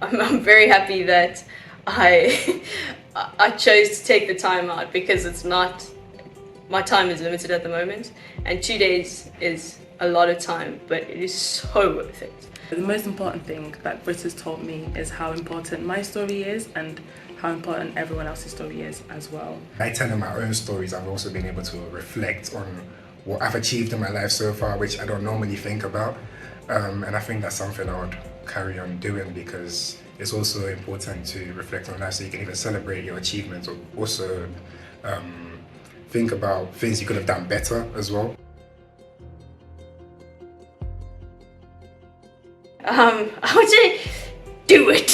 I'm very happy that I I chose to take the time out, because it's not, my time is limited at the moment, and 2 days is a lot of time, but it is so worth it. The most important thing that Brit has taught me is how important my story is and how important everyone else's story is as well. By telling my own stories, I've also been able to reflect on what I've achieved in my life so far, which I don't normally think about. And I think that's something I would carry on doing, because it's also important to reflect on life, so you can either celebrate your achievements or also think about things you could have done better as well. I would say do it.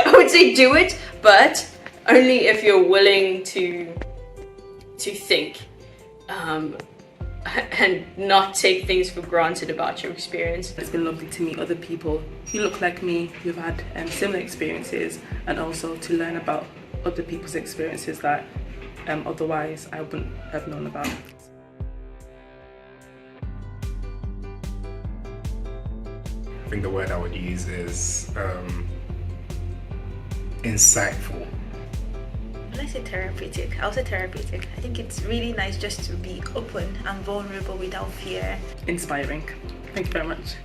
I would say do it, but only if you're willing to think and not take things for granted about your experience. It's been lovely to meet other people who look like me, who've had similar experiences, and also to learn about other people's experiences that otherwise I wouldn't have known about. I think the word I would use is insightful. When I say therapeutic, I'll say therapeutic. I think it's really nice just to be open and vulnerable without fear. Inspiring. Thank you very much.